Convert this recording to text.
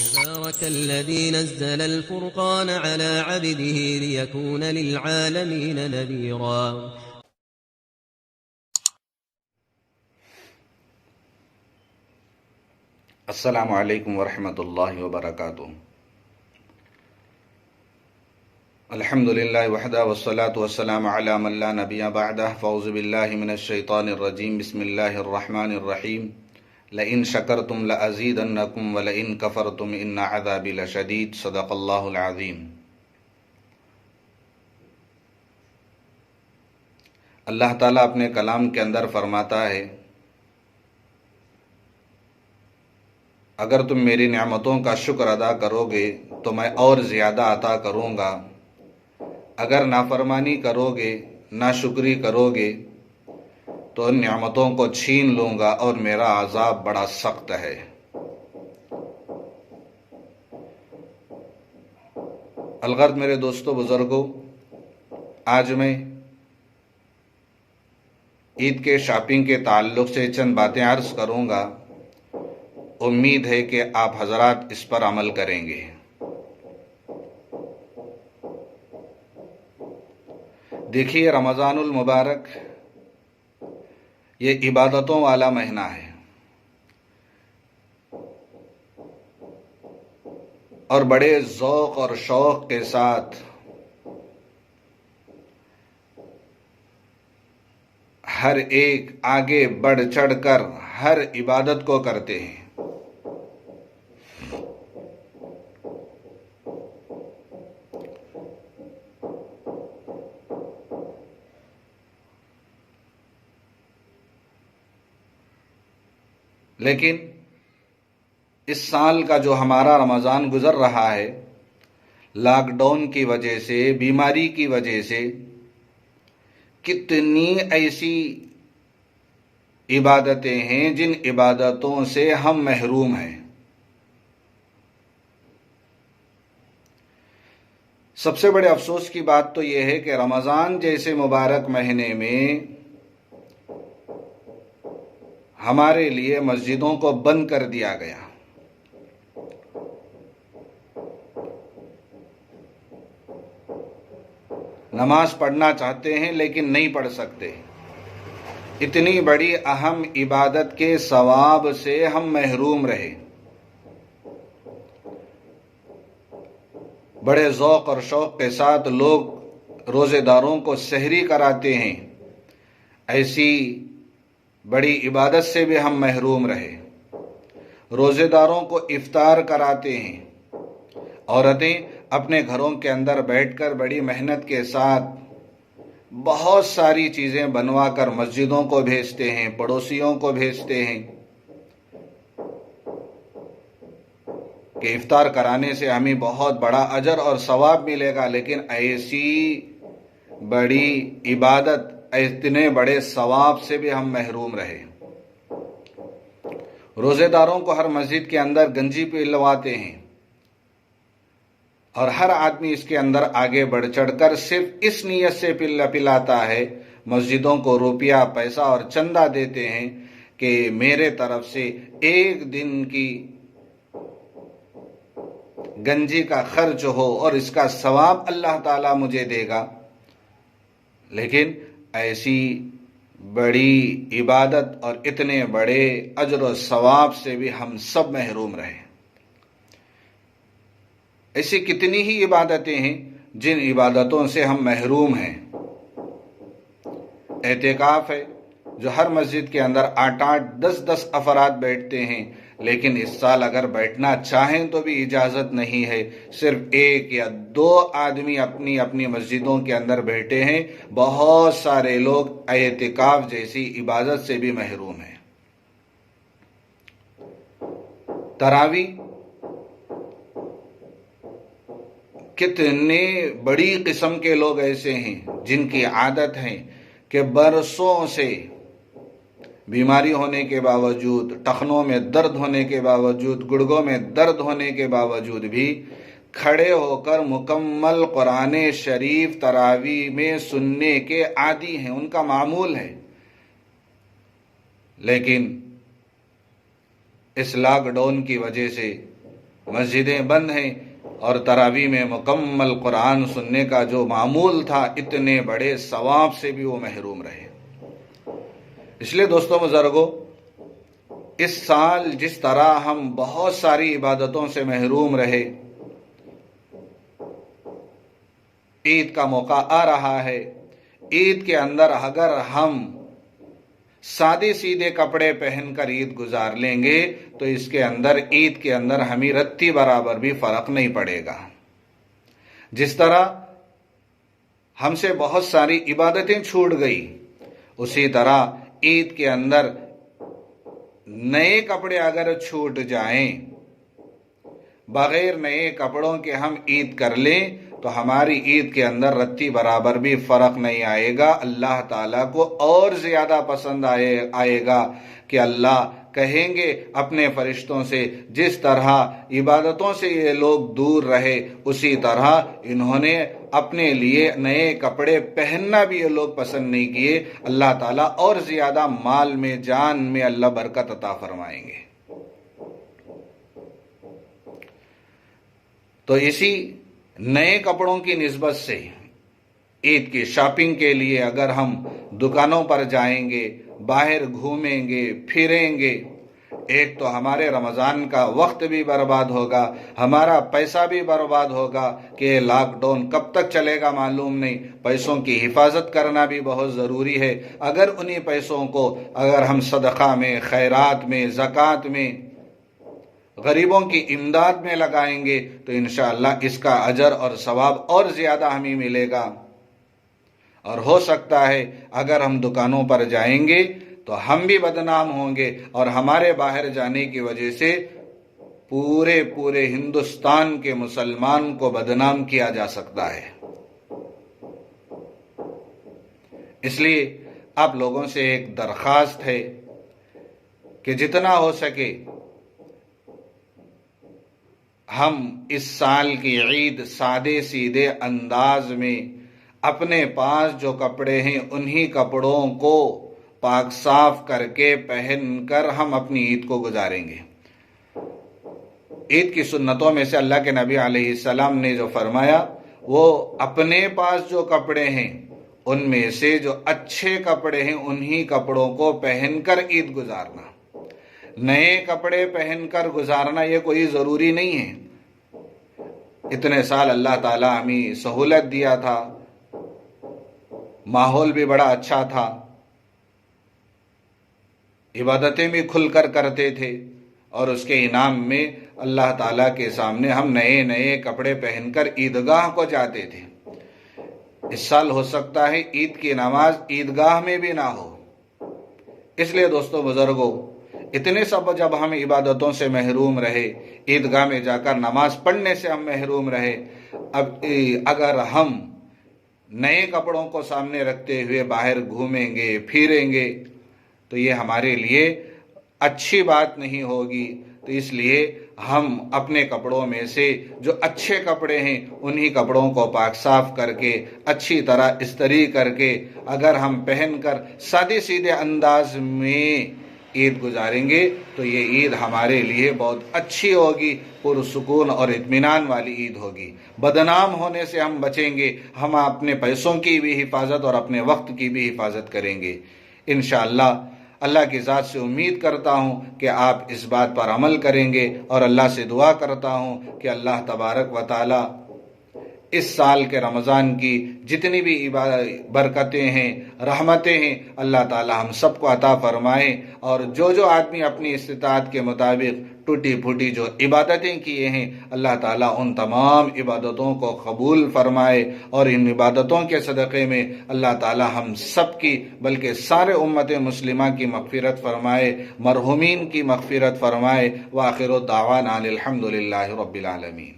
تبارك الذي نزل الفرقان على عبده ليكون للعالمين نذيرا. السلام علیکم ورحمۃ اللہ وبرکاتہ. الحمد للہ وحدہ والصلاة والسلام علی من لا نبی بعدہ. فاعوذ باللہ من الشیطان الرجیم. بسم اللہ الرحمن الرحیم. لئن شکرتم لازیدنکم ولئن کفرتم ان عذابی لشدید. صدق اللہ العظیم. اللہ تعالیٰ اپنے کلام کے اندر فرماتا ہے، اگر تم میری نعمتوں کا شکر ادا کرو گے تو میں اور زیادہ عطا کروں گا، اگر نافرمانی کرو گے، ناشکری کرو گے تو ان نعمتوں کو چھین لوں گا اور میرا عذاب بڑا سخت ہے. الغرض میرے دوستو بزرگوں، آج میں عید کے شاپنگ کے تعلق سے چند باتیں عرض کروں گا. امید ہے کہ آپ حضرات اس پر عمل کریں گے. دیکھیے، رمضان المبارک یہ عبادتوں والا مہینہ ہے اور بڑے ذوق اور شوق کے ساتھ ہر ایک آگے بڑھ چڑھ کر ہر عبادت کو کرتے ہیں. لیکن اس سال کا جو ہمارا رمضان گزر رہا ہے، لاک ڈاؤن کی وجہ سے، بیماری کی وجہ سے کتنی ایسی عبادتیں ہیں جن عبادتوں سے ہم محروم ہیں. سب سے بڑے افسوس کی بات تو یہ ہے کہ رمضان جیسے مبارک مہینے میں ہمارے لیے مسجدوں کو بند کر دیا گیا. نماز پڑھنا چاہتے ہیں لیکن نہیں پڑھ سکتے. اتنی بڑی اہم عبادت کے ثواب سے ہم محروم رہے. بڑے ذوق اور شوق کے ساتھ لوگ روزے داروں کو سحری کراتے ہیں، ایسی بڑی عبادت سے بھی ہم محروم رہے. روزے داروں کو افطار کراتے ہیں. عورتیں اپنے گھروں کے اندر بیٹھ کر بڑی محنت کے ساتھ بہت ساری چیزیں بنوا کر مسجدوں کو بھیجتے ہیں، پڑوسیوں کو بھیجتے ہیں کہ افطار کرانے سے ہمیں بہت بڑا اجر اور ثواب ملے گا. لیکن ایسی بڑی عبادت، اتنے بڑے ثواب سے بھی ہم محروم رہے. روزے داروں کو ہر مسجد کے اندر گنجی پلواتے ہیں اور ہر آدمی اس کے اندر آگے بڑھ چڑھ کر صرف اس نیت سے پلاتا ہے، مسجدوں کو روپیہ پیسہ اور چندہ دیتے ہیں کہ میرے طرف سے ایک دن کی گنجی کا خرچ ہو اور اس کا ثواب اللہ تعالیٰ مجھے دے گا. لیکن ایسی بڑی عبادت اور اتنے بڑے اجر و ثواب سے بھی ہم سب محروم رہے. ایسی کتنی ہی عبادتیں ہیں جن عبادتوں سے ہم محروم ہیں. اعتکاف ہے جو ہر مسجد کے اندر 8-8 10-10 افراد بیٹھتے ہیں، لیکن اس سال اگر بیٹھنا چاہیں تو بھی اجازت نہیں ہے. صرف 1 یا 2 آدمی اپنی اپنی مسجدوں کے اندر بیٹھے ہیں. بہت سارے لوگ اعتکاف جیسی عبادت سے بھی محروم ہیں. تراویح کتنے بڑی قسم کے لوگ ایسے ہیں جن کی عادت ہے کہ برسوں سے بیماری ہونے کے باوجود، ٹخنوں میں درد ہونے کے باوجود، گڑگوں میں درد ہونے کے باوجود بھی کھڑے ہو کر مکمل قرآن شریف تراویح میں سننے کے عادی ہیں، ان کا معمول ہے. لیکن اس لاک ڈاؤن کی وجہ سے مسجدیں بند ہیں اور تراویح میں مکمل قرآن سننے کا جو معمول تھا اتنے بڑے ثواب سے بھی وہ محروم رہے۔ اس لیے دوستوں بزرگوں، اس سال جس طرح ہم بہت ساری عبادتوں سے محروم رہے، عید کا موقع آ رہا ہے، عید کے اندر اگر ہم سادے سیدھے کپڑے پہن کر عید گزار لیں گے تو اس کے اندر عید کے اندر ہمیں رتی برابر بھی فرق نہیں پڑے گا۔ جس طرح ہم سے بہت ساری عبادتیں چھوٹ گئی، اسی طرح عید کے اندر نئے کپڑے اگر چھوٹ جائیں، بغیر نئے کپڑوں کے ہم عید کر لیں تو ہماری عید کے اندر رتی برابر بھی فرق نہیں آئے گا۔ اللہ تعالیٰ کو اور زیادہ پسند آئے گا کہ اللہ کہیں گے اپنے فرشتوں سے جس طرح عبادتوں سے یہ لوگ دور رہے اسی طرح انہوں نے اپنے لیے نئے کپڑے پہننا بھی یہ لوگ پسند نہیں کیے، اللہ تعالیٰ اور زیادہ مال میں جان میں اللہ برکت عطا فرمائیں گے۔ تو اسی نئے کپڑوں کی نسبت سے عید کی شاپنگ کے لیے اگر ہم دکانوں پر جائیں گے، باہر گھومیں گے، پھریں گے، ایک تو ہمارے رمضان کا وقت بھی برباد ہوگا، ہمارا پیسہ بھی برباد ہوگا کہ لاک ڈاؤن کب تک چلے گا معلوم نہیں۔ پیسوں کی حفاظت کرنا بھی بہت ضروری ہے۔ اگر انہی پیسوں کو اگر ہم صدقہ میں، خیرات میں، زکوٰۃ میں، غریبوں کی امداد میں لگائیں گے تو انشاءاللہ اس کا اجر اور ثواب اور زیادہ ہمیں ملے گا۔ اور ہو سکتا ہے اگر ہم دکانوں پر جائیں گے تو ہم بھی بدنام ہوں گے اور ہمارے باہر جانے کی وجہ سے پورے ہندوستان کے مسلمان کو بدنام کیا جا سکتا ہے۔ اس لیے آپ لوگوں سے ایک درخواست ہے کہ جتنا ہو سکے ہم اس سال کی عید سادے سیدھے انداز میں اپنے پاس جو کپڑے ہیں انہی کپڑوں کو پاک صاف کر کے پہن کر ہم اپنی عید کو گزاریں گے۔ عید کی سنتوں میں سے اللہ کے نبی علیہ السلام نے جو فرمایا وہ اپنے پاس جو کپڑے ہیں ان میں سے جو اچھے کپڑے ہیں انہی کپڑوں کو پہن کر عید گزارنا۔ نئے کپڑے پہن کر گزارنا یہ کوئی ضروری نہیں ہے۔ اتنے سال اللہ تعالیٰ ہمیں سہولت دیا تھا، ماحول بھی بڑا اچھا تھا، عبادتیں بھی کھل کر کرتے تھے اور اس کے انعام میں اللہ تعالیٰ کے سامنے ہم نئے کپڑے پہن کر عیدگاہ کو جاتے تھے۔ اس سال ہو سکتا ہے عید کی نماز عیدگاہ میں بھی نہ ہو۔ اس لیے دوستو بزرگوں، اتنے سب جب ہم عبادتوں سے محروم رہے، عیدگاہ میں جا کر نماز پڑھنے سے ہم محروم رہے، اب اگر ہم نئے کپڑوں کو سامنے رکھتے ہوئے باہر گھومیں گے، پھریں گے تو یہ ہمارے لیے اچھی بات نہیں ہوگی۔ تو اس لیے ہم اپنے کپڑوں میں سے جو اچھے کپڑے ہیں انہی کپڑوں کو پاک صاف کر کے اچھی طرح استری کر کے اگر ہم پہن کر سادے سیدھے انداز میں عید گزاریں گے تو یہ عید ہمارے لیے بہت اچھی ہوگی، پرسکون اور اطمینان والی عید ہوگی۔ بدنام ہونے سے ہم بچیں گے، ہم اپنے پیسوں کی بھی حفاظت اور اپنے وقت کی بھی حفاظت کریں گے انشاءاللہ۔ اللہ کی ذات سے امید کرتا ہوں کہ آپ اس بات پر عمل کریں گے اور اللہ سے دعا کرتا ہوں کہ اللہ تبارک و تعالی اس سال کے رمضان کی جتنی بھی برکتیں ہیں، رحمتیں ہیں، اللہ تعالی ہم سب کو عطا فرمائے، اور جو آدمی اپنی استطاعت کے مطابق ٹوٹی پھوٹی جو عبادتیں کیے ہیں اللہ تعالیٰ ان تمام عبادتوں کو قبول فرمائے، اور ان عبادتوں کے صدقے میں اللہ تعالیٰ ہم سب کی بلکہ سارے امت مسلمہ کی مغفرت فرمائے، مرحومین کی مغفرت فرمائے۔ وآخر دعوانا الحمد للہ رب العالمین۔